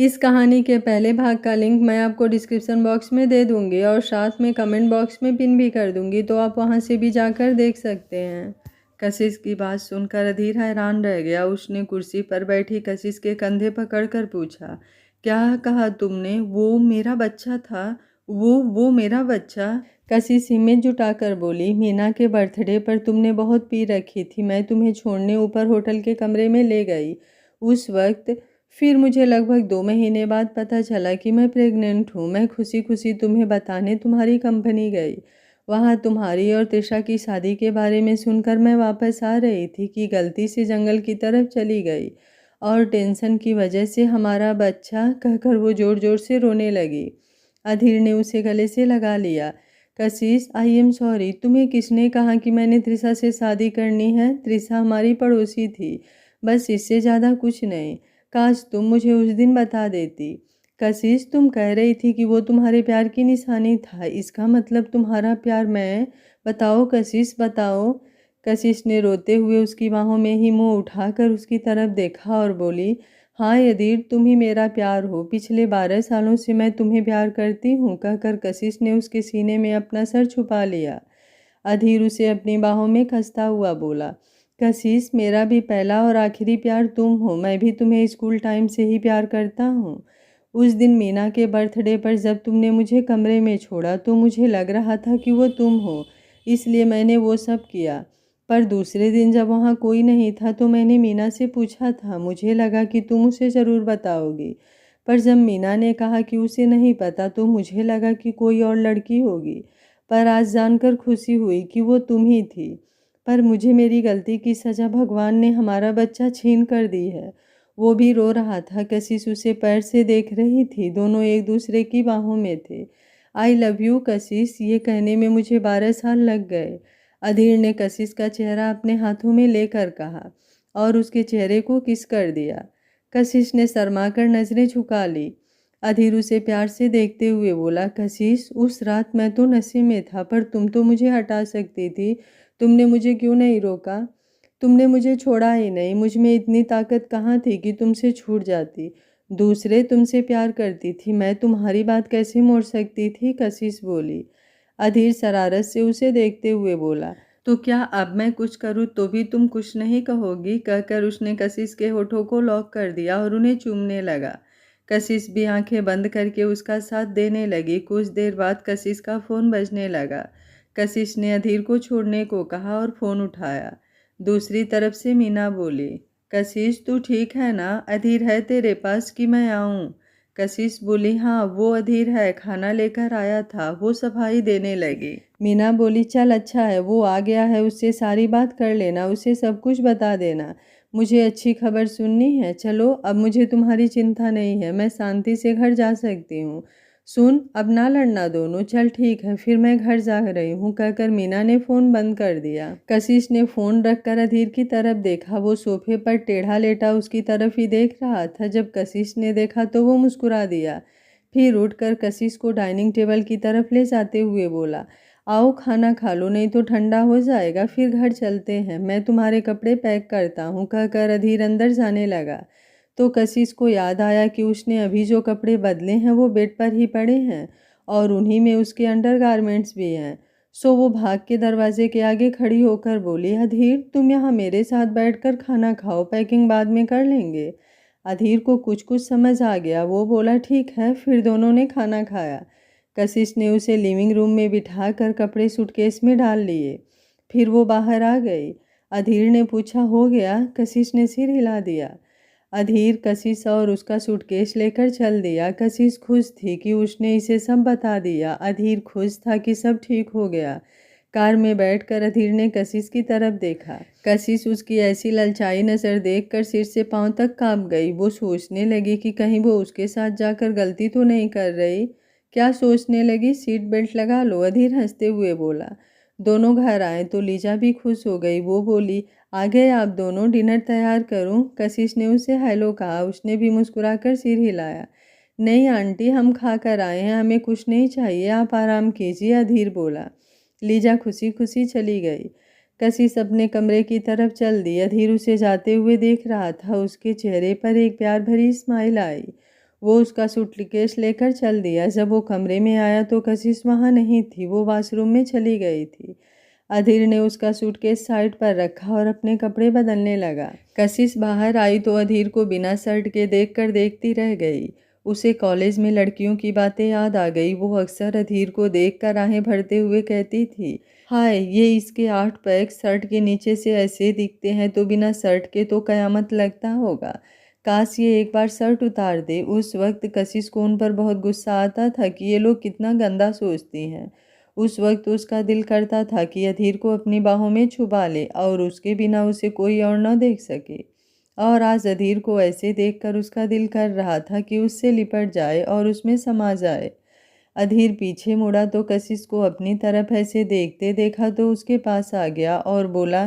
इस कहानी के पहले भाग का लिंक मैं आपको डिस्क्रिप्शन बॉक्स में दे दूंगी और साथ में कमेंट बॉक्स में पिन भी कर दूंगी, तो आप वहां से भी जाकर देख सकते हैं। कशिश की बात सुनकर अधीर हैरान रह गया। उसने कुर्सी पर बैठी कशिश के कंधे पकड़कर पूछा, क्या कहा तुमने? वो मेरा बच्चा था? वो मेरा बच्चा? कशिश हिम्मत जुटाकर बोली, मीना के बर्थडे पर तुमने बहुत पी रखी थी। मैं तुम्हें छोड़ने ऊपर होटल के कमरे में ले गई उस वक्त। फिर मुझे लगभग 2 महीने बाद पता चला कि मैं प्रेग्नेंट हूँ। मैं खुशी खुशी तुम्हें बताने तुम्हारी कंपनी गई। वहाँ तुम्हारी और त्रिशा की शादी के बारे में सुनकर मैं वापस आ रही थी कि गलती से जंगल की तरफ चली गई और टेंशन की वजह से हमारा बच्चा, कहकर वो जोर जोर से रोने लगी। अधीर ने उसे गले से लगा लिया। कशिश, आई एम सॉरी। तुम्हें किसने कहा कि मैंने त्रिशा से शादी करनी है? त्रिशा हमारी पड़ोसी थी, बस इससे ज़्यादा कुछ नहीं। काश तुम मुझे उस दिन बता देती। कशिश, तुम कह रही थी कि वो तुम्हारे प्यार की निशानी था, इसका मतलब तुम्हारा प्यार मैं? बताओ कशिश, बताओ। कशिश ने रोते हुए उसकी बाहों में ही मुंह उठाकर उसकी तरफ देखा और बोली, हाँ यदीर, तुम ही मेरा प्यार हो। पिछले 12 सालों से मैं तुम्हें प्यार करती हूँ, कहकर कशिश ने उसके सीने में अपना सर छुपा लिया। अधीर उसे अपनी बाहों में खसता हुआ बोला, कशिश, मेरा भी पहला और आखिरी प्यार तुम हो। मैं भी तुम्हें स्कूल टाइम से ही प्यार करता हूँ। उस दिन मीना के बर्थडे पर जब तुमने मुझे कमरे में छोड़ा तो मुझे लग रहा था कि वो तुम हो, इसलिए मैंने वो सब किया। पर दूसरे दिन जब वहाँ कोई नहीं था तो मैंने मीना से पूछा था। मुझे लगा कि तुम उसे ज़रूर बताओगी, पर जब मीना ने कहा कि उसे नहीं पता तो मुझे लगा कि कोई और लड़की होगी। पर आज जानकर खुशी हुई कि वो तुम ही थी। पर मुझे मेरी गलती की सज़ा भगवान ने हमारा बच्चा छीन कर दी है। वो भी रो रहा था। कशिश उसे पैर से देख रही थी। दोनों एक दूसरे की बाहों में थे। आई लव यू कशिश, ये कहने में मुझे 12 साल लग गए। अधीर ने कशिश का चेहरा अपने हाथों में लेकर कहा और उसके चेहरे को किस कर दिया। कशिश ने शर्माकर नजरें झुका ली। अधीर उसे प्यार से देखते हुए बोला, कशिश, उस रात मैं तो नशे में था, पर तुम तो मुझे हटा सकती थी। तुमने मुझे क्यों नहीं रोका? तुमने मुझे छोड़ा ही नहीं। मुझ में इतनी ताकत कहाँ थी कि तुमसे छूट जाती? दूसरे तुमसे प्यार करती थी, मैं तुम्हारी बात कैसे मोड़ सकती थी? कशिश बोली। अधीर शरारत से उसे देखते हुए बोला, तो क्या अब मैं कुछ करूँ तो भी तुम कुछ नहीं कहोगी? कहकर उसने कशिश के होठों को लॉक कर दिया और उन्हें चूमने लगा। कशिश भी आंखें बंद करके उसका साथ देने लगी। कुछ देर बाद कशिश का फ़ोन बजने लगा। कशिश ने अधीर को छोड़ने को कहा और फ़ोन उठाया। दूसरी तरफ से मीना बोली, कशिश, तू ठीक है ना? अधीर है तेरे पास कि मैं आऊँ? कशिश बोली, हाँ वो अधीर है, खाना लेकर आया था। वो सफाई देने लगी। मीना बोली, चल अच्छा है, वो आ गया है, उससे सारी बात कर लेना, उसे सब कुछ बता देना। मुझे अच्छी खबर सुननी है। चलो, अब मुझे तुम्हारी चिंता नहीं है, मैं शांति से घर जा सकती हूँ। सुन, अब ना लड़ना दोनों। चल ठीक है, फिर मैं घर जा रही हूँ, कहकर मीना ने फ़ोन बंद कर दिया। कशिश ने फ़ोन रखकर अधीर की तरफ देखा। वो सोफे पर टेढ़ा लेटा उसकी तरफ ही देख रहा था। जब कशिश ने देखा तो वो मुस्कुरा दिया। फिर उठकर कशिश को डाइनिंग टेबल की तरफ ले जाते हुए बोला, आओ खाना खा लो, नहीं तो ठंडा हो जाएगा। फिर घर चलते हैं, मैं तुम्हारे कपड़े पैक करता हूँ, कहकर अधीर अंदर जाने लगा। तो कशिश को याद आया कि उसने अभी जो कपड़े बदले हैं वो बेड पर ही पड़े हैं और उन्हीं में उसके अंडरगारमेंट्स भी हैं। सो वो भाग के दरवाजे के आगे खड़ी होकर बोली, अधीर, तुम यहाँ मेरे साथ बैठकर खाना खाओ, पैकिंग बाद में कर लेंगे। अधीर को कुछ कुछ समझ आ गया। वो बोला, ठीक है। फिर दोनों ने खाना खाया। कशिश ने उसे लिविंग रूम में बिठाकर कपड़े सूटकेस में डाल लिए। फिर वो बाहर आ गई। अधीर ने पूछा, हो गया? कशिश ने सिर हिला दिया। अधीर कशिश और उसका सूटकेस लेकर चल दिया। कशिश खुश थी कि उसने इसे सब बता दिया। अधीर खुश था कि सब ठीक हो गया। कार में बैठकर अधीर ने कशिश की तरफ देखा। कशिश उसकी ऐसी ललचाई नज़र देखकर सिर से पांव तक कांप गई। वो सोचने लगी कि कहीं वो उसके साथ जाकर गलती तो नहीं कर रही। क्या सोचने लगी? सीट बेल्ट लगा लो, अधीर हंसते हुए बोला। दोनों घर आए तो लीजा भी खुश हो गई। वो बोली, आ गए आप दोनों, डिनर तैयार करूं? कशिश ने उसे हेलो कहा। उसने भी मुस्कुराकर सिर हिलाया। नहीं आंटी, हम खा कर आए हैं, हमें कुछ नहीं चाहिए, आप आराम कीजिए, अधीर बोला। लीजा खुशी खुशी चली गई। कशिश अपने कमरे की तरफ चल दी। अधीर उसे जाते हुए देख रहा था। उसके चेहरे पर एक प्यार भरी स्माइल आई। वो उसका सूटकेस लेकर चल दिया। जब वो कमरे में आया तो कशिश वहाँ नहीं थी, वो वॉशरूम में चली गई थी। अधीर ने उसका सूटकेस साइड पर रखा और अपने कपड़े बदलने लगा। कशिश बाहर आई तो अधीर को बिना शर्ट के देखकर देखती रह गई। उसे कॉलेज में लड़कियों की बातें याद आ गई। वो अक्सर अधीर को देखकर आहें भरते हुए कहती थी, हाय ये इसके 8 पैक शर्ट के नीचे से ऐसे दिखते हैं तो बिना शर्ट के तो कयामत लगता होगा। काश ये एक बार शर्ट उतार दे। उस वक्त कशिश को उन पर बहुत गुस्सा आता था कि ये लोग कितना गंदा सोचती हैं। उस वक्त उसका दिल करता था कि अधीर को अपनी बाहों में छुपा ले और उसके बिना उसे कोई और न देख सके। और आज अधीर को ऐसे देखकर उसका दिल कर रहा था कि उससे लिपट जाए और उसमें समा जाए। अधीर पीछे मुड़ा तो कशिश को अपनी तरफ ऐसे देखते देखा तो उसके पास आ गया और बोला,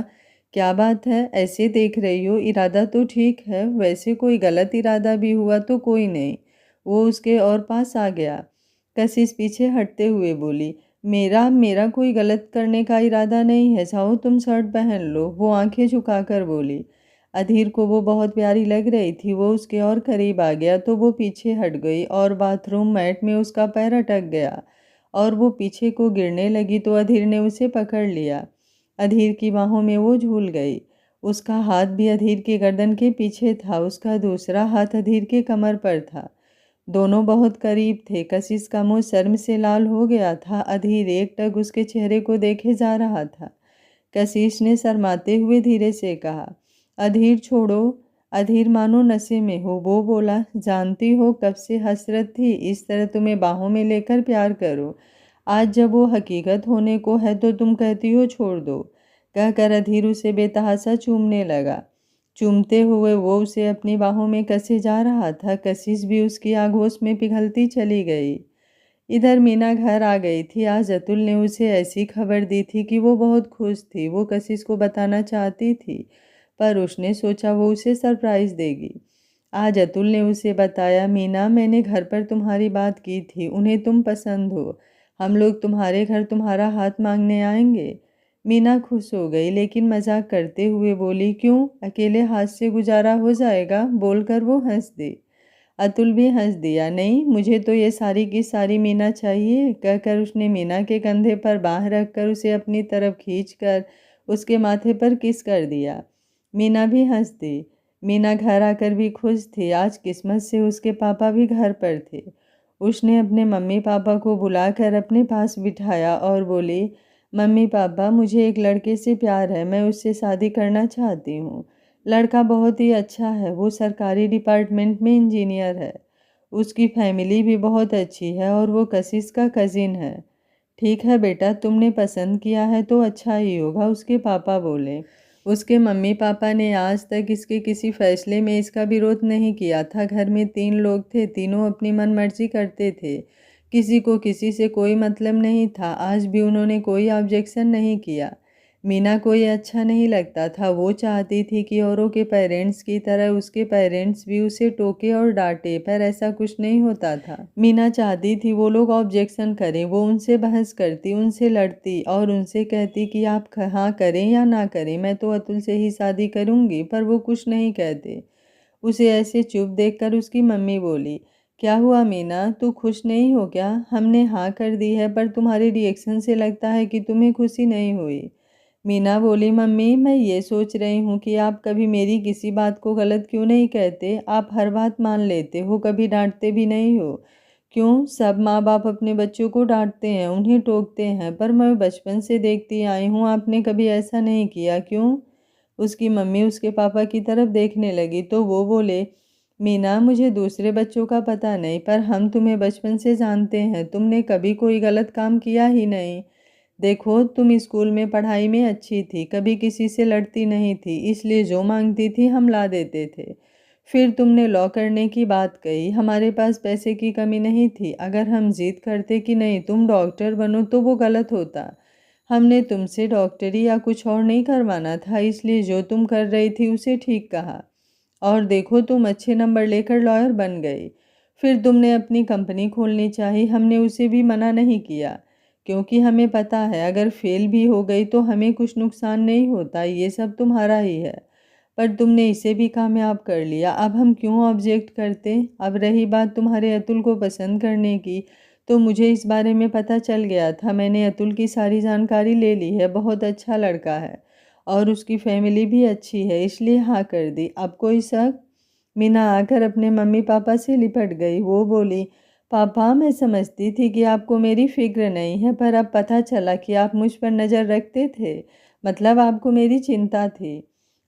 क्या बात है, ऐसे देख रही हो? इरादा तो ठीक है, वैसे कोई गलत इरादा भी हुआ तो कोई नहीं। वो उसके और पास आ गया। कशिश पीछे हटते हुए बोली, मेरा मेरा कोई गलत करने का इरादा नहीं है, जाओ तुम शर्ट पहन लो। वो आंखें झुकाकर बोली। अधीर को वो बहुत प्यारी लग रही थी। वो उसके और करीब आ गया तो वो पीछे हट गई और बाथरूम मैट में उसका पैर अटक गया और वो पीछे को गिरने लगी तो अधीर ने उसे पकड़ लिया। अधीर की बाहों में वो झूल गई। उसका हाथ भी अधीर की गर्दन के पीछे था, उसका दूसरा हाथ अधीर के कमर पर था। दोनों बहुत करीब थे। कशिश का मुंह शर्म से लाल हो गया था। अधीर एकटक उसके चेहरे को देखे जा रहा था। कशिश ने शर्माते हुए धीरे से कहा, अधीर छोड़ो। अधीर मानो नशे में हो। वो बोला, जानती हो कब से हसरत थी इस तरह तुम्हें बाहों में लेकर प्यार करो। आज जब वो हकीकत होने को है तो तुम कहती हो छोड़ दो। कहकर अधीर उसे बेतहाशा चूमने लगा। चूमते हुए वो उसे अपनी बाहों में कसे जा रहा था। कशिश भी उसकी आगोश में पिघलती चली गई। इधर मीना घर आ गई थी। आज अतुल ने उसे ऐसी खबर दी थी कि वो बहुत खुश थी। वो कशिश को बताना चाहती थी पर उसने सोचा वो उसे सरप्राइज़ देगी। आज अतुल ने उसे बताया, मीना मैंने घर पर तुम्हारी बात की थी, उन्हें तुम पसंद हो, हम लोग तुम्हारे घर तुम्हारा हाथ मांगने आएंगे। मीना खुश हो गई लेकिन मजाक करते हुए बोली, क्यों, अकेले हाथ से गुजारा हो जाएगा? बोलकर वो हंस दी। अतुल भी हंस दिया। नहीं, मुझे तो ये सारी की सारी मीना चाहिए। कहकर उसने मीना के कंधे पर बाँह रखकर उसे अपनी तरफ खींचकर उसके माथे पर किस कर दिया। मीना भी हंस दी। मीना घर आकर भी खुश थी। आज किस्मत से उसके पापा भी घर पर थे। उसने अपने मम्मी पापा को बुलाकर अपने पास बिठाया और बोली, मम्मी पापा मुझे एक लड़के से प्यार है, मैं उससे शादी करना चाहती हूँ। लड़का बहुत ही अच्छा है, वो सरकारी डिपार्टमेंट में इंजीनियर है। उसकी फैमिली भी बहुत अच्छी है और वो कशिश का कज़िन है। ठीक है बेटा, तुमने पसंद किया है तो अच्छा ही होगा, उसके पापा बोले। उसके मम्मी पापा ने आज तक इसके किसी फैसले में इसका विरोध नहीं किया था। घर में 3 लोग थे, तीनों अपनी मनमर्जी करते थे। किसी को किसी से कोई मतलब नहीं था। आज भी उन्होंने कोई ऑब्जेक्शन नहीं किया। मीना को ये अच्छा नहीं लगता था। वो चाहती थी कि औरों के पेरेंट्स की तरह उसके पेरेंट्स भी उसे टोके और डांटे, पर ऐसा कुछ नहीं होता था। मीना चाहती थी वो लोग ऑब्जेक्शन करें। वो उनसे बहस करती, उनसे लड़ती और उनसे कहती कि आप हाँ करें या ना करें, मैं तो अतुल से ही शादी करूँगी। पर वो कुछ नहीं कहते। उसे ऐसे चुप देखकर उसकी मम्मी बोली, क्या हुआ मीना, तू खुश नहीं हो क्या? हमने हाँ कर दी है पर तुम्हारे रिएक्शन से लगता है कि तुम्हें खुशी नहीं हुई। मीना बोली, मम्मी मैं ये सोच रही हूँ कि आप कभी मेरी किसी बात को गलत क्यों नहीं कहते? आप हर बात मान लेते हो, कभी डांटते भी नहीं हो। क्यों? सब माँ बाप अपने बच्चों को डांटते हैं, उन्हें टोकते हैं, पर मैं बचपन से देखती आई हूँ आपने कभी ऐसा नहीं किया, क्यों? उसकी मम्मी उसके पापा की तरफ देखने लगी तो वो बोले, मीना मुझे दूसरे बच्चों का पता नहीं पर हम तुम्हें बचपन से जानते हैं, तुमने कभी कोई गलत काम किया ही नहीं। देखो तुम स्कूल में पढ़ाई में अच्छी थी, कभी किसी से लड़ती नहीं थी, इसलिए जो मांगती थी हम ला देते थे। फिर तुमने लॉ करने की बात कही, हमारे पास पैसे की कमी नहीं थी। अगर हम जिद करते कि नहीं तुम डॉक्टर बनो तो वो गलत होता। हमने तुमसे डॉक्टरी या कुछ और नहीं करवाना था, इसलिए जो तुम कर रही थी उसे ठीक कहा। और देखो तुम अच्छे नंबर लेकर लॉयर बन गई। फिर तुमने अपनी कंपनी खोलनी चाहिए, हमने उसे भी मना नहीं किया क्योंकि हमें पता है अगर फेल भी हो गई तो हमें कुछ नुकसान नहीं होता, ये सब तुम्हारा ही है। पर तुमने इसे भी कामयाब कर लिया, अब हम क्यों ऑब्जेक्ट करते। अब रही बात तुम्हारे अतुल को पसंद करने की, तो मुझे इस बारे में पता चल गया था। मैंने अतुल की सारी जानकारी ले ली है, बहुत अच्छा लड़का है और उसकी फैमिली भी अच्छी है, इसलिए हाँ कर दी। अब कोई शक। मीना आकर अपने मम्मी पापा से लिपट गई। वो बोली, पापा मैं समझती थी कि आपको मेरी फिक्र नहीं है, पर अब पता चला कि आप मुझ पर नज़र रखते थे, मतलब आपको मेरी चिंता थी।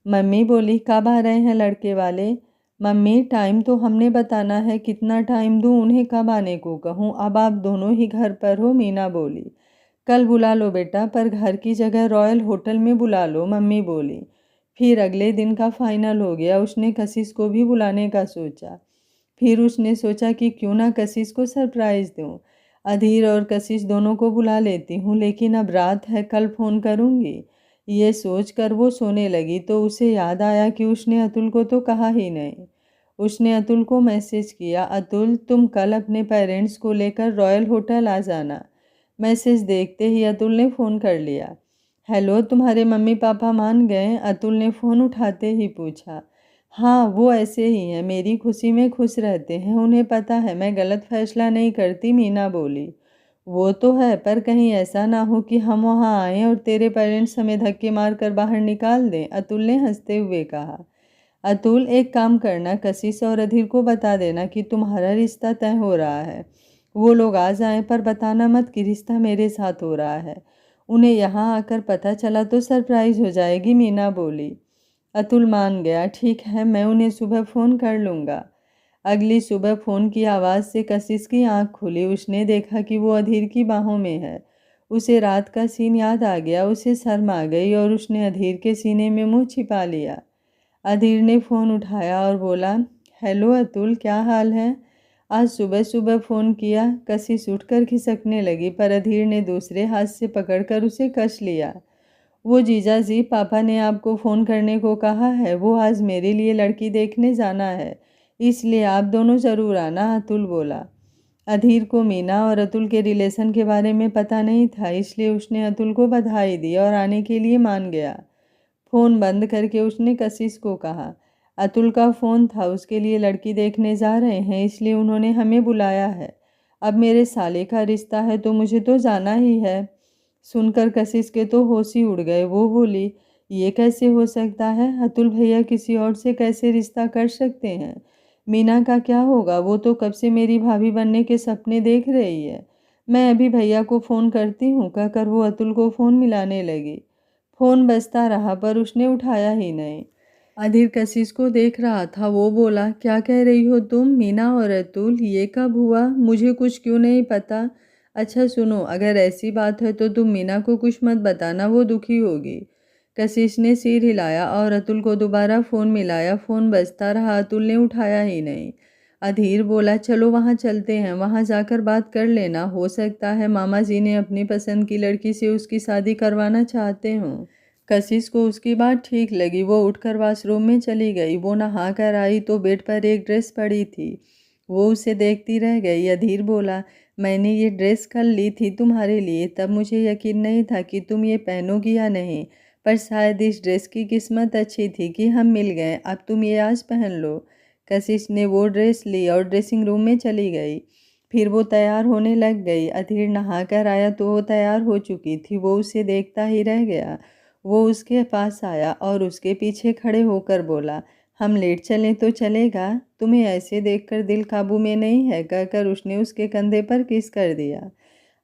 मम्मी बोली, कब आ रहे हैं लड़के वाले। मम्मी टाइम तो हमने बताना है, कितना टाइम दूँ उन्हें, कब आने को कहूँ, अब आप दोनों ही घर पर हो। मीना बोली, कल बुला लो बेटा, पर घर की जगह रॉयल होटल में बुला लो, मम्मी बोली। फिर अगले दिन का फाइनल हो गया। उसने कशिश को भी बुलाने का सोचा। फिर उसने सोचा कि क्यों ना कशिश को सरप्राइज़ दूँ। अधीर और कशिश दोनों को बुला लेती हूँ, लेकिन अब रात है, कल फ़ोन करूँगी। ये सोचकर वो सोने लगी तो उसे याद आया कि उसने अतुल को तो कहा ही नहीं। उसने अतुल को मैसेज किया, अतुल तुम कल अपने पेरेंट्स को लेकर रॉयल होटल आ जाना। मैसेज देखते ही अतुल ने फ़ोन कर लिया। हेलो, तुम्हारे मम्मी पापा मान गए। अतुल ने फ़ोन उठाते ही पूछा। हाँ वो ऐसे ही हैं, मेरी खुशी में खुश रहते हैं, उन्हें पता है मैं गलत फैसला नहीं करती, मीना बोली। वो तो है, पर कहीं ऐसा ना हो कि हम वहाँ आएं और तेरे पेरेंट्स हमें धक्के मार कर बाहर निकाल दें, अतुल ने हंसते हुए कहा। अतुल एक काम करना, कशिश और अधीर को बता देना कि तुम्हारा रिश्ता तय हो रहा है। वो लोग आ जाएं, पर बताना मत कि रिश्ता मेरे साथ हो रहा है। उन्हें यहाँ आकर पता चला तो सरप्राइज हो जाएगी, मीना बोली। अतुल मान गया, ठीक है मैं उन्हें सुबह फ़ोन कर लूँगा। अगली सुबह फ़ोन की आवाज़ से कशिश की आंख खुली। उसने देखा कि वो अधीर की बाहों में है। उसे रात का सीन याद आ गया, उसे शर्म आ गई और उसने अधीर के सीने में मुंह छिपा लिया। अधीर ने फ़ोन उठाया और बोला, हेलो अतुल, क्या हाल है। आज सुबह सुबह फ़ोन किया। कशिश उठकर खिसकने लगी, पर अधीर ने दूसरे हाथ से पकड़कर उसे कस लिया। वो जीजा जी, पापा ने आपको फ़ोन करने को कहा है, वो आज मेरे लिए लड़की देखने जाना है, इसलिए आप दोनों ज़रूर आना, अतुल बोला। अधीर को मीना और अतुल के रिलेशन के बारे में पता नहीं था, इसलिए उसने अतुल को बधाई दी और आने के लिए मान गया। फ़ोन बंद करके उसने कशिश को कहा, अतुल का फ़ोन था, उसके लिए लड़की देखने जा रहे हैं, इसलिए उन्होंने हमें बुलाया है। अब मेरे साले का रिश्ता है तो मुझे तो जाना ही है। सुनकर कशिश के तो होश ही उड़ गए। वो बोली, ये कैसे हो सकता है, अतुल भैया किसी और से कैसे रिश्ता कर सकते हैं। मीना का क्या होगा, वो तो कब से मेरी भाभी बनने के सपने देख रही है। मैं अभी भैया को फ़ोन करती हूँ, कहकर वो अतुल को फ़ोन मिलाने लगी। फ़ोन बजता रहा, पर उसने उठाया ही नहीं। अधीर कशिश को देख रहा था। वो बोला, क्या कह रही हो तुम। मीना और अतुल, ये कब हुआ, मुझे कुछ क्यों नहीं पता। अच्छा सुनो, अगर ऐसी बात है तो तुम मीना को कुछ मत बताना, वो दुखी होगी। कशिश ने सिर हिलाया और अतुल को दोबारा फ़ोन मिलाया। फ़ोन बजता रहा, अतुल ने उठाया ही नहीं। अधीर बोला, चलो वहाँ चलते हैं, वहाँ जाकर बात कर लेना, हो सकता है मामा जी ने अपनी पसंद की लड़की से उसकी शादी करवाना चाहते हों। कशिश को उसकी बात ठीक लगी। वो उठकर वॉशरूम में चली गई। वो नहा कर आई तो बेड पर एक ड्रेस पड़ी थी। वो उसे देखती रह गई। अधीर बोला, मैंने ये ड्रेस कल ली थी तुम्हारे लिए, तब मुझे यकीन नहीं था कि तुम ये पहनोगी या नहीं, पर शायद इस ड्रेस की किस्मत अच्छी थी कि हम मिल गए, अब तुम ये आज पहन लो। कशिश ने वो ड्रेस ली और ड्रेसिंग रूम में चली गई। फिर वो तैयार होने लग गई। अधीर नहा कर आया तो वो तैयार हो चुकी थी। वो उसे देखता ही रह गया। वो उसके पास आया और उसके पीछे खड़े होकर बोला, हम लेट चलें तो चलेगा, तुम्हें ऐसे देखकर दिल काबू में नहीं है, कहकर उसने उसके कंधे पर किस कर दिया।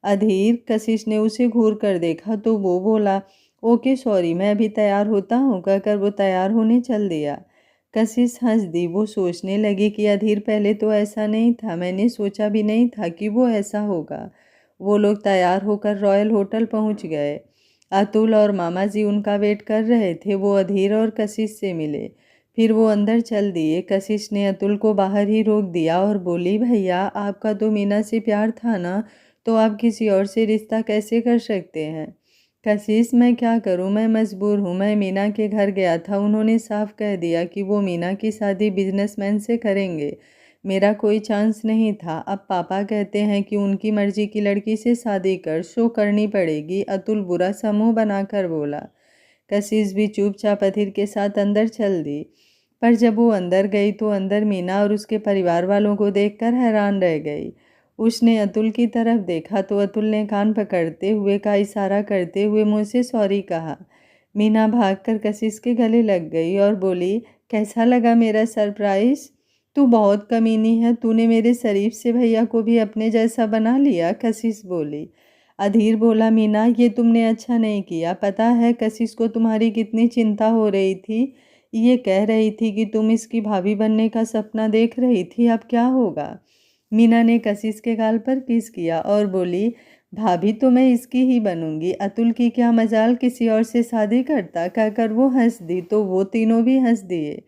अधीर कशिश ने उसे घूर कर देखा तो वो बोला, ओके सॉरी, मैं अभी तैयार होता हूँ, कहकर वो तैयार होने चल दिया। कशिश हंस दी। वो सोचने लगी कि अधीर पहले तो ऐसा नहीं था, मैंने सोचा भी नहीं था कि वो ऐसा होगा। वो लोग तैयार होकर रॉयल होटल पहुँच गए। अतुल और मामा जी उनका वेट कर रहे थे। वो अधीर और कशिश से मिले, फिर वो अंदर चल दिए। कशिश ने अतुल को बाहर ही रोक दिया और बोली, भैया आपका तो मीना से प्यार था ना, तो आप किसी और से रिश्ता कैसे कर सकते हैं। कशिश, मैं क्या करूं, मैं मजबूर हूं। मैं मीना के घर गया था, उन्होंने साफ कह दिया कि वो मीना की शादी बिजनेसमैन से करेंगे, मेरा कोई चांस नहीं था। अब पापा कहते हैं कि उनकी मर्जी की लड़की से शादी कर, शो करनी पड़ेगी। अतुल बुरा सा मुंह बनाकर बोला। कशिश भी चुपचाप अधीर के साथ अंदर चल दी। पर जब वो अंदर गई तो अंदर मीना और उसके परिवार वालों को देखकर हैरान रह गई। उसने अतुल की तरफ देखा तो अतुल ने कान पकड़ते हुए का इशारा करते हुए मुँह से सॉरी कहा। मीना भागकर कशिश के गले लग गई और बोली, कैसा लगा मेरा सरप्राइज? तू बहुत कमीनी है, तूने मेरे शरीफ से भैया को भी अपने जैसा बना लिया, कशिश बोली। अधीर बोला, मीना ये तुमने अच्छा नहीं किया। पता है कशिश को तुम्हारी कितनी चिंता हो रही थी। ये कह रही थी कि तुम इसकी भाभी बनने का सपना देख रही थी, अब क्या होगा? मीना ने कशिश के गाल पर किस किया और बोली, भाभी तो मैं इसकी ही बनूंगी, अतुल की क्या मजाल किसी और से शादी करता। कहकर वो हंस दी तो वो तीनों भी हंस दिए।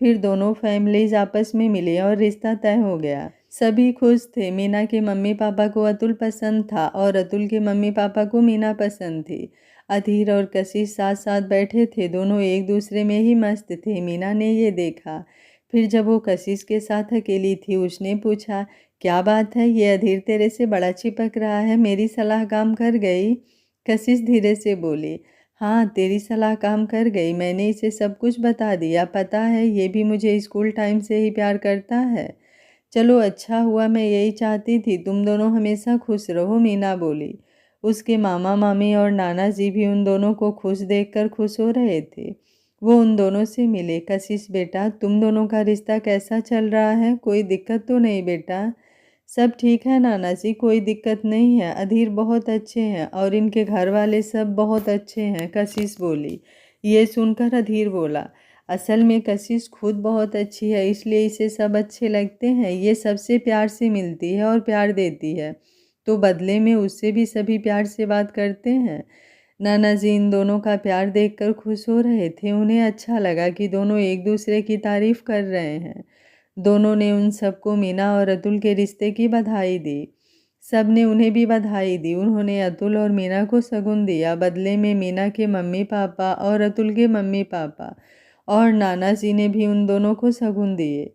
फिर दोनों फैमिलीज आपस में मिली और रिश्ता तय हो गया। सभी खुश थे। मीना के मम्मी पापा को अतुल पसंद था और अतुल के मम्मी पापा को मीना पसंद थी। अधीर और कशिश साथ साथ बैठे थे, दोनों एक दूसरे में ही मस्त थे। मीना ने ये देखा। फिर जब वो कशिश के साथ अकेली थी, उसने पूछा, क्या बात है, ये अधीर तेरे से बड़ा चिपक रहा है, मेरी सलाह काम कर गई? कशिश धीरे से बोली, हाँ तेरी सलाह काम कर गई, मैंने इसे सब कुछ बता दिया। पता है ये भी मुझे स्कूल टाइम से ही प्यार करता है। चलो अच्छा हुआ, मैं यही चाहती थी, तुम दोनों हमेशा खुश रहो, मीना बोली। उसके मामा मामी और नाना जी भी उन दोनों को खुश देखकर खुश हो रहे थे। वो उन दोनों से मिले। कशिश बेटा, तुम दोनों का रिश्ता कैसा चल रहा है? कोई दिक्कत तो नहीं बेटा? सब ठीक है नाना जी, कोई दिक्कत नहीं है। अधीर बहुत अच्छे हैं और इनके घर वाले सब बहुत अच्छे हैं, कशिश बोली। ये सुनकर अधीर बोला, असल में कशिश खुद बहुत अच्छी है, इसलिए इसे सब अच्छे लगते हैं। ये सबसे प्यार से मिलती है और प्यार देती है, तो बदले में उससे भी सभी प्यार से बात करते हैं। नाना जी इन दोनों का प्यार देखकर खुश हो रहे थे। उन्हें अच्छा लगा कि दोनों एक दूसरे की तारीफ कर रहे हैं। दोनों ने उन सबको मीना और अतुल के रिश्ते की बधाई दी। सब ने उन्हें भी बधाई दी। उन्होंने अतुल और मीना को शगुन दिया। बदले में मीना के मम्मी पापा और अतुल के मम्मी पापा और नाना जी ने भी उन दोनों को शगुन दिए।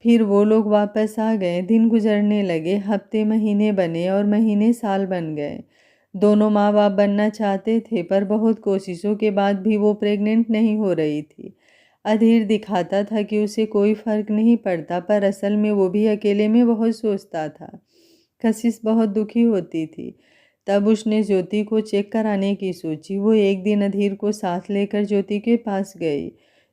फिर वो लोग वापस आ गए। दिन गुजरने लगे, हफ्ते महीने बने और महीने साल बन गए। दोनों माँ बाप बनना चाहते थे, पर बहुत कोशिशों के बाद भी वो प्रेग्नेंट नहीं हो रही थी। अधीर दिखाता था कि उसे कोई फर्क नहीं पड़ता, पर असल में वो भी अकेले में बहुत सोचता था। कशिश बहुत दुखी होती थी। तब उसने ज्योति को चेक कराने की सोची। वो एक दिन अधीर को साथ लेकर ज्योति के पास गई।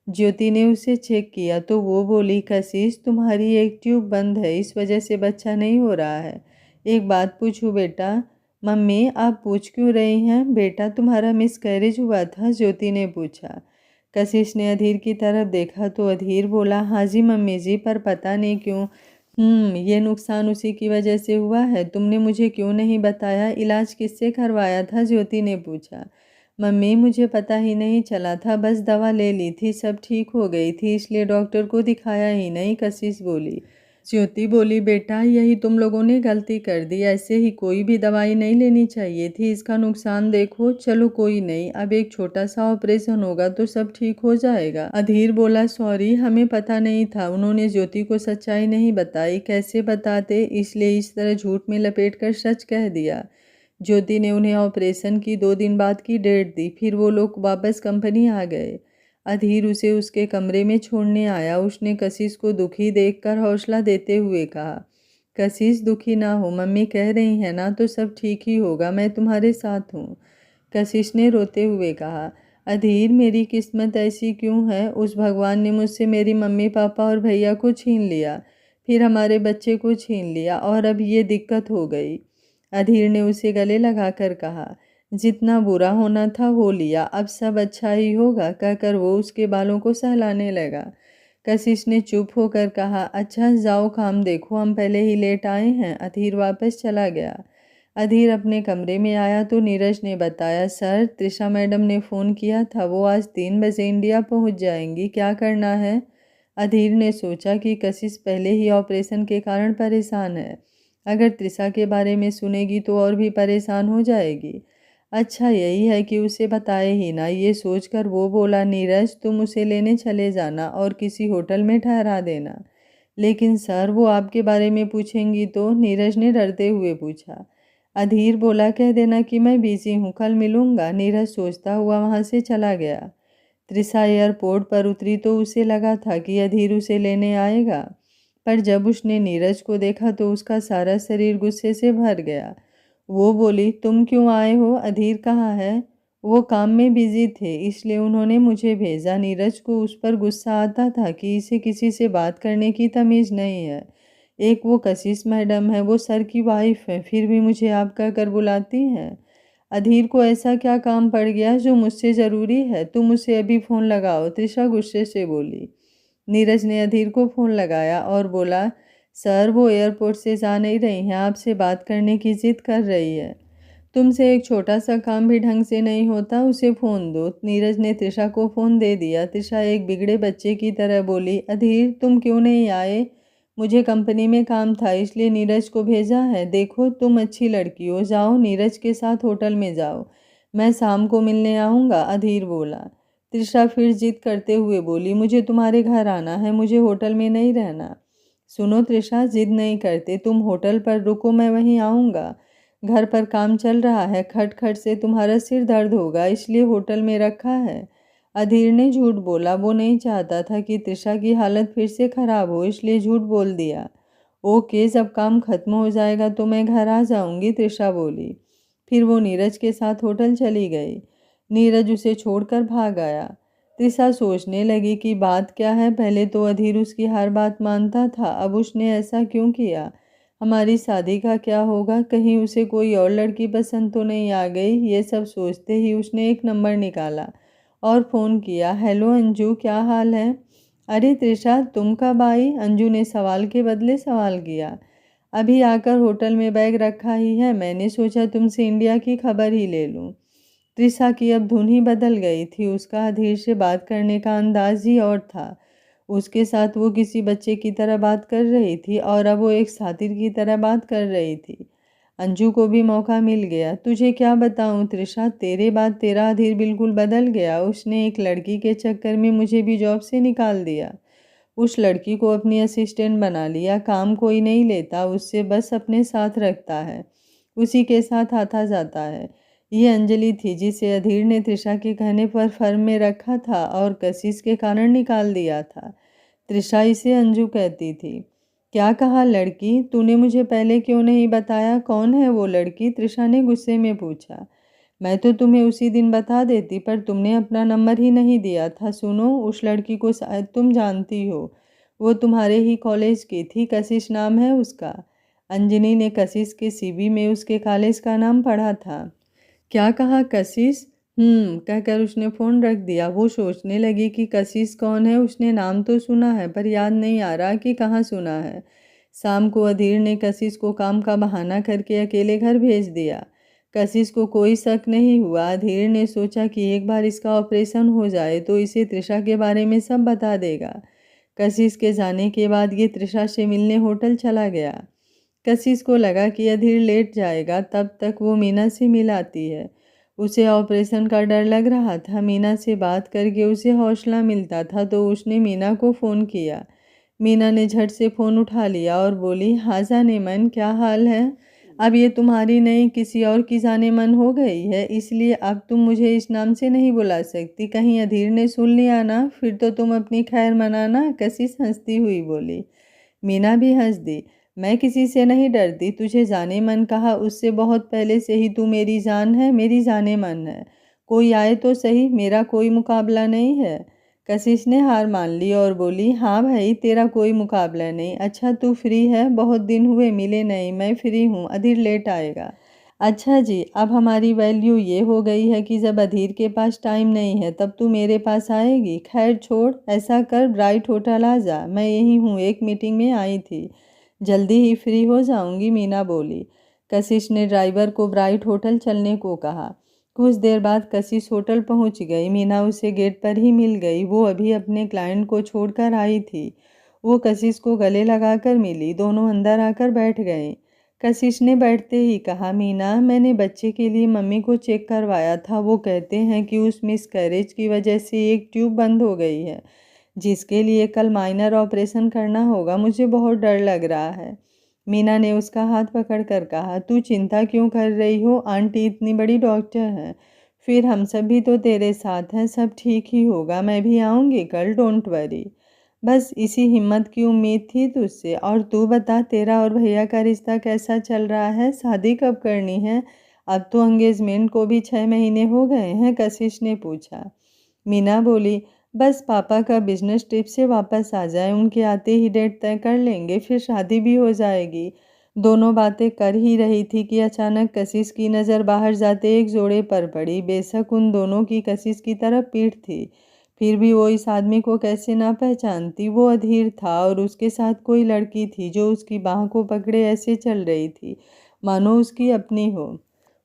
ज्योति ने उसे चेक किया तो वो बोली, कशिश तुम्हारी एक ट्यूब बंद है, इस वजह से बच्चा नहीं हो रहा है। एक बात पूछूं बेटा? मम्मी आप पूछ क्यों रही हैं? बेटा तुम्हारा मिसकैरेज हुआ था, ज्योति ने पूछा। कशिश ने अधीर की तरफ देखा तो अधीर बोला, हाँ जी मम्मी जी, पर पता नहीं क्यों। ये नुकसान उसी की वजह से हुआ है। तुमने मुझे क्यों नहीं बताया? इलाज किससे करवाया था? ज्योति ने पूछा। मम्मी मुझे पता ही नहीं चला था, बस दवा ले ली थी, सब ठीक हो गई थी, इसलिए डॉक्टर को दिखाया ही नहीं, कशिश बोली। ज्योति बोली, बेटा यही तुम लोगों ने गलती कर दी, ऐसे ही कोई भी दवाई नहीं लेनी चाहिए थी, इसका नुकसान देखो। चलो कोई नहीं, अब एक छोटा सा ऑपरेशन होगा तो सब ठीक हो जाएगा। अधीर बोला, सॉरी हमें पता नहीं था। उन्होंने ज्योति को सच्चाई नहीं बताई। कैसे बताते, इसलिए इस तरह झूठ में लपेट कर सच कह दिया। ज्योति ने उन्हें ऑपरेशन की 2 दिन बाद की डेट दी। फिर वो लोग वापस कंपनी आ गए। अधीर उसे उसके कमरे में छोड़ने आया। उसने कशिश को दुखी देखकर हौसला देते हुए कहा, कशिश दुखी ना हो, मम्मी कह रही है ना तो सब ठीक ही होगा, मैं तुम्हारे साथ हूँ। कशिश ने रोते हुए कहा, अधीर मेरी किस्मत ऐसी क्यों है? उस भगवान ने मुझसे मेरी मम्मी पापा और भैया को छीन लिया, फिर हमारे बच्चे को छीन लिया और अब ये दिक्कत हो गई। अधीर ने उसे गले लगाकर कहा, जितना बुरा होना था हो लिया, अब सब अच्छा ही होगा, कहकर वो उसके बालों को सहलाने लगा। कशिश ने चुप होकर कहा, अच्छा जाओ काम देखो, हम पहले ही लेट आए हैं। अधीर वापस चला गया। अधीर अपने कमरे में आया तो नीरज ने बताया, सर त्रिशा मैडम ने फ़ोन किया था, वो आज 3 बजे इंडिया पहुंच जाएंगी, क्या करना है? अधीर ने सोचा कि कशिश पहले ही ऑपरेशन के कारण परेशान है, अगर त्रिशा के बारे में सुनेगी तो और भी परेशान हो जाएगी। अच्छा यही है कि उसे बताए ही ना, ये सोचकर वो बोला, नीरज तुम उसे लेने चले जाना और किसी होटल में ठहरा देना। लेकिन सर वो आपके बारे में पूछेंगी तो? नीरज ने डरते हुए पूछा। अधीर बोला, कह देना कि मैं बिजी हूँ, कल मिलूंगा। नीरज सोचता हुआ वहाँ से चला गया। त्रिशा एयरपोर्ट पर उतरी तो उसे लगा था कि अधीर उसे लेने आएगा, पर जब उसने नीरज को देखा तो उसका सारा शरीर गुस्से से भर गया। वो बोली, तुम क्यों आए हो? अधीर कहाँ है? वो काम में बिजी थे, इसलिए उन्होंने मुझे भेजा। नीरज को उस पर गुस्सा आता था कि इसे किसी से बात करने की तमीज़ नहीं है। एक वो कशिश मैडम है, वो सर की वाइफ है, फिर भी मुझे आप कहकर बुलाती हैं। अधीर को ऐसा क्या काम पड़ गया जो मुझसे ज़रूरी है? तुम उसे अभी फ़ोन लगाओ, त्रिशा गुस्से से बोली। नीरज ने अधीर को फ़ोन लगाया और बोला, सर वो एयरपोर्ट से जा नहीं रही हैं, आपसे बात करने की जिद कर रही है। तुमसे एक छोटा सा काम भी ढंग से नहीं होता, उसे फ़ोन दो। नीरज ने त्रिशा को फ़ोन दे दिया। त्रिशा एक बिगड़े बच्चे की तरह बोली, अधीर तुम क्यों नहीं आए? मुझे कंपनी में काम था, इसलिए नीरज को भेजा है। देखो तुम अच्छी लड़की हो, जाओ नीरज के साथ होटल में जाओ, मैं शाम को मिलने आऊँगा, अधीर बोला। त्रिशा फिर जिद करते हुए बोली, मुझे तुम्हारे घर आना है, मुझे होटल में नहीं रहना। सुनो त्रिशा, जिद नहीं करते, तुम होटल पर रुको, मैं वहीं आऊँगा। घर पर काम चल रहा है, खट खट से तुम्हारा सिर दर्द होगा, इसलिए होटल में रखा है। अधीर ने झूठ बोला। वो नहीं चाहता था कि त्रिशा की हालत फिर से खराब हो, इसलिए झूठ बोल दिया। ओके, जब काम खत्म हो जाएगा तो मैं घर आ जाऊंगी, त्रिशा बोली। फिर वो नीरज के साथ होटल चली गई। नीरज उसे छोड़कर भाग आया। त्रिशा सोचने लगी कि बात क्या है। पहले तो अधीर उसकी हर बात मानता था, अब उसने ऐसा क्यों किया? हमारी शादी का क्या होगा? कहीं उसे कोई और लड़की पसंद तो नहीं आ गई? ये सब सोचते ही उसने एक नंबर निकाला और फ़ोन किया। हेलो अंजू, क्या हाल है? अरे त्रिशा, तुम कब आई? अंजू ने सवाल के बदले सवाल किया। अभी आकर होटल में बैग रखा ही है, मैंने सोचा तुमसे इंडिया की खबर ही ले लूं। त्रिशा की अब धुन ही बदल गई थी। उसका अधीर से बात करने का अंदाज ही और था। उसके साथ वो किसी बच्चे की तरह बात कर रही थी और अब वो एक साथी की तरह बात कर रही थी। अंजू को भी मौका मिल गया। तुझे क्या बताऊं त्रिशा, तेरे बाद तेरा अधीर बिल्कुल बदल गया। उसने एक लड़की के चक्कर में मुझे भी जॉब से निकाल दिया। उस लड़की को अपनी असिस्टेंट बना लिया। काम कोई नहीं लेता, उससे बस अपने साथ रखता है, उसी के साथ आता जाता है। ये अंजलि थी जिसे अधीर ने त्रिशा के कहने पर फर्म में रखा था और कशिश के कारण निकाल दिया था। त्रिशा इसे अंजू कहती थी। क्या कहा लड़की? तूने मुझे पहले क्यों नहीं बताया? कौन है वो लड़की? त्रिशा ने गुस्से में पूछा। मैं तो तुम्हें उसी दिन बता देती, पर तुमने अपना नंबर ही नहीं दिया था। सुनो, उस लड़की को शायद तुम जानती हो, वो तुम्हारे ही कॉलेज की थी, कशिश नाम है उसका। अंजनी ने कशिश के सीवी में उसके कॉलेज का नाम पढ़ा था। क्या कहा? कशिश? कहकर उसने फ़ोन रख दिया। वो सोचने लगी कि कशिश कौन है। उसने नाम तो सुना है, पर याद नहीं आ रहा कि कहाँ सुना है। शाम को अधीर ने कशिश को काम का बहाना करके अकेले घर भेज दिया। कशिश को कोई शक नहीं हुआ। अधीर ने सोचा कि एक बार इसका ऑपरेशन हो जाए तो इसे त्रिशा के बारे में सब बता देगा। कशिश के जाने के बाद ये त्रिशा से मिलने होटल चला गया। कशिश को लगा कि अधीर लेट जाएगा, तब तक वो मीना से मिल आती है। उसे ऑपरेशन का डर लग रहा था। मीना से बात करके उसे हौसला मिलता था, तो उसने मीना को फ़ोन किया। मीना ने झट से फ़ोन उठा लिया और बोली, हाँ जाने मन, क्या हाल है? अब ये तुम्हारी नहीं, किसी और की जाने मन हो गई है, इसलिए अब तुम मुझे इस नाम से नहीं बुला सकती। कहीं अधीर ने सुन लिया ना, फिर तो तुम अपनी खैर मनाना। कशिश हंसती हुई बोली। मीना भी हंस दी। मैं किसी से नहीं डरती, तुझे जाने मन कहा, उससे बहुत पहले से ही तू मेरी जान है, मेरी जाने मन है। कोई आए तो सही, मेरा कोई मुकाबला नहीं है। कशिश ने हार मान ली और बोली, हाँ भाई, तेरा कोई मुकाबला नहीं। अच्छा तू फ्री है? बहुत दिन हुए मिले नहीं। मैं फ्री हूँ, अधीर लेट आएगा। अच्छा जी, अब हमारी वैल्यू ये हो गई है कि जब अधीर के पास टाइम नहीं है तब तू मेरे पास आएगी। खैर छोड़, ऐसा कर, ब्राइट होटल आ जा, मैं यही हूँ, एक मीटिंग में आई थी, जल्दी ही फ्री हो जाऊंगी, मीना बोली। कशिश ने ड्राइवर को ब्राइट होटल चलने को कहा। कुछ देर बाद कशिश होटल पहुंच गई। मीना उसे गेट पर ही मिल गई। वो अभी अपने क्लाइंट को छोड़कर आई थी। वो कशिश को गले लगाकर मिली। दोनों अंदर आकर बैठ गए। कशिश ने बैठते ही कहा, मीना, मैंने बच्चे के लिए मम्मी को चेक करवाया था। वो कहते हैं कि उस मिसकैरेज की वजह से एक ट्यूब बंद हो गई है, जिसके लिए कल माइनर ऑपरेशन करना होगा। मुझे बहुत डर लग रहा है। मीना ने उसका हाथ पकड़कर कहा, तू चिंता क्यों कर रही हो, आंटी इतनी बड़ी डॉक्टर हैं, फिर हम सब भी तो तेरे साथ हैं, सब ठीक ही होगा, मैं भी आऊँगी कल, डोंट वरी। बस इसी हिम्मत की उम्मीद थी तुझसे। और तू बता, तेरा और भैया का रिश्ता कैसा चल रहा है, शादी कब करनी है? अब तो एंगेजमेंट को भी 6 महीने हो गए हैं, कशिश ने पूछा। मीना बोली, बस पापा का बिजनेस ट्रिप से वापस आ जाए, उनके आते ही डेट तय कर लेंगे, फिर शादी भी हो जाएगी। दोनों बातें कर ही रही थी कि अचानक कशिश की नज़र बाहर जाते एक जोड़े पर पड़ी। बेशक उन दोनों की कशिश की तरफ पीठ थी, फिर भी वो इस आदमी को कैसे ना पहचानती। वो अधीर था और उसके साथ कोई लड़की थी जो उसकी बाह को पकड़े ऐसे चल रही थी मानो उसकी अपनी हो।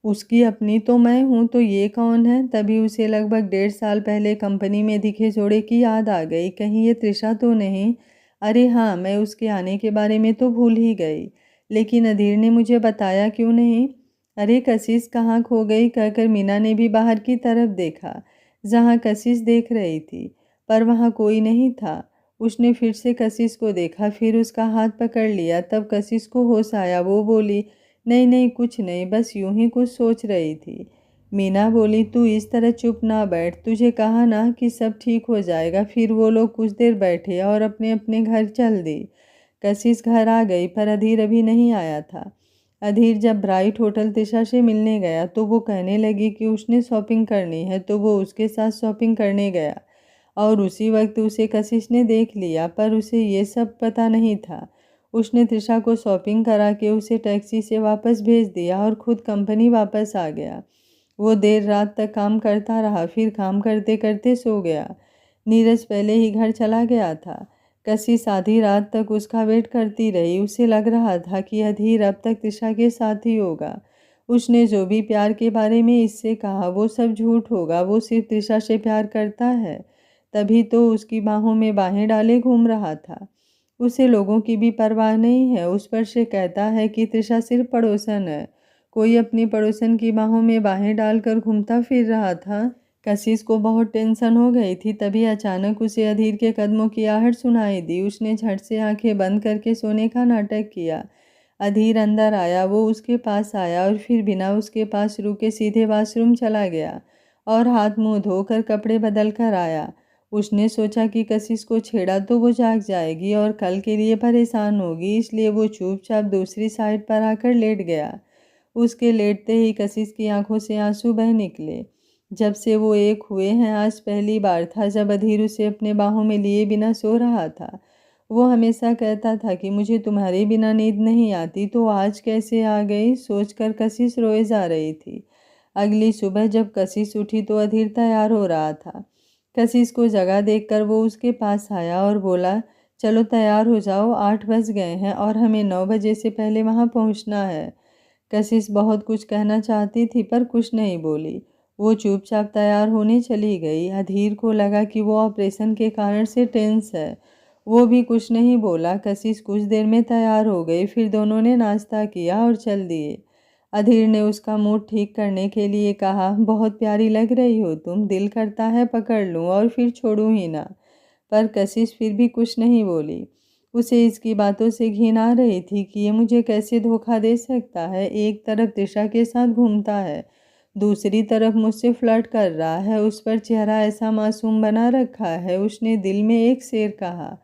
उसकी अपनी तो मैं हूँ, तो ये कौन है? तभी उसे लगभग 1.5 साल पहले कंपनी में दिखे जोड़े की याद आ गई। कहीं ये तृषा तो नहीं? अरे हाँ, मैं उसके आने के बारे में तो भूल ही गई, लेकिन अधीर ने मुझे बताया क्यों नहीं? अरे कशिश कहाँ खो गई, कहकर मीना ने भी बाहर की तरफ देखा जहाँ कशिश देख रही थी, पर वहाँ कोई नहीं था। उसने फिर से कशिश को देखा, फिर उसका हाथ पकड़ लिया। तब कशिश को होश आया। वो बोली, नहीं नहीं, कुछ नहीं, बस यूं ही कुछ सोच रही थी। मीना बोली, तू इस तरह चुप ना बैठ, तुझे कहा ना कि सब ठीक हो जाएगा। फिर वो लोग कुछ देर बैठे और अपने अपने घर चल दी। कशिश घर आ गई, पर अधीर अभी नहीं आया था। अधीर जब ब्राइट होटल तृषा से मिलने गया तो वो कहने लगी कि उसने शॉपिंग करनी है, तो वो उसके साथ शॉपिंग करने गया और उसी वक्त उसे कशिश ने देख लिया, पर उसे ये सब पता नहीं था। उसने तृषा को शॉपिंग करा के उसे टैक्सी से वापस भेज दिया और खुद कंपनी वापस आ गया। वो देर रात तक काम करता रहा, फिर काम करते करते सो गया। नीरज पहले ही घर चला गया था। कशिश आधी रात तक उसका वेट करती रही। उसे लग रहा था कि अधीर अब तक तृषा के साथ ही होगा। उसने जो भी प्यार के बारे में इससे कहा वो सब झूठ होगा। वो सिर्फ तृषा से प्यार करता है, तभी तो उसकी बाहों में बाहें डाले घूम रहा था। उसे लोगों की भी परवाह नहीं है। उस पर से कहता है कि तृषा सिर्फ पड़ोसन है। कोई अपनी पड़ोसन की बाहों में बाहें डालकर घूमता फिर रहा था। कशिश को बहुत टेंशन हो गई थी। तभी अचानक उसे अधीर के कदमों की आहट सुनाई दी। उसने झट से आंखें बंद करके सोने का नाटक किया। अधीर अंदर आया। वो उसके पास आया और फिर बिना उसके पास रुके सीधे वॉशरूम चला गया और हाथ मुंह धोकर कपड़े बदल कर आया। उसने सोचा कि कशिश को छेड़ा तो वो जाग जाएगी और कल के लिए परेशान होगी, इसलिए वो चुपचाप दूसरी साइड पर आकर लेट गया। उसके लेटते ही कशिश की आंखों से आंसू बह निकले। जब से वो एक हुए हैं, आज पहली बार था जब अधीर उसे अपने बाहों में लिए बिना सो रहा था। वो हमेशा कहता था कि मुझे तुम्हारे बिना नींद नहीं आती, तो आज कैसे आ गई, सोचकर कशिश रोए जा रही थी। अगली सुबह जब कशिश उठी तो अधीर तैयार हो रहा था। कशिश को जगह देखकर वो उसके पास आया और बोला, चलो तैयार हो जाओ, 8 बज गए हैं और हमें 9 बजे से पहले वहाँ पहुँचना है। कशिश बहुत कुछ कहना चाहती थी पर कुछ नहीं बोली। वो चुपचाप तैयार होने चली गई। अधीर को लगा कि वो ऑपरेशन के कारण से टेंस है। वो भी कुछ नहीं बोला। कशिश कुछ देर में तैयार हो गई। फिर दोनों ने नाश्ता किया और चल दिए। अधीर ने उसका मूड ठीक करने के लिए कहा, बहुत प्यारी लग रही हो तुम, दिल करता है पकड़ लूं और फिर छोड़ूं ही ना। पर कशिश फिर भी कुछ नहीं बोली। उसे इसकी बातों से घिन आ रही थी कि ये मुझे कैसे धोखा दे सकता है। एक तरफ तृषा के साथ घूमता है, दूसरी तरफ मुझसे फ्लर्ट कर रहा है। उस पर चेहरा ऐसा मासूम बना रखा है। उसने दिल में एक शेर कहा।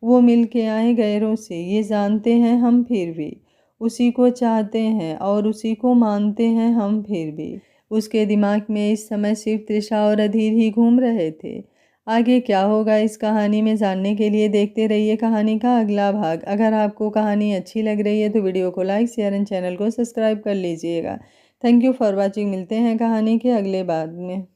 वो मिल के आए गैरों से, ये जानते हैं हम, फिर भी उसी को चाहते हैं और उसी को मानते हैं हम फिर भी। उसके दिमाग में इस समय सिर्फ तृषा और अधीर ही घूम रहे थे। आगे क्या होगा इस कहानी में जानने के लिए देखते रहिए कहानी का अगला भाग। अगर आपको कहानी अच्छी लग रही है तो वीडियो को लाइक, शेयर एंड चैनल को सब्सक्राइब कर लीजिएगा। Thank you for watching. मिलते हैं कहानी के अगले भाग में।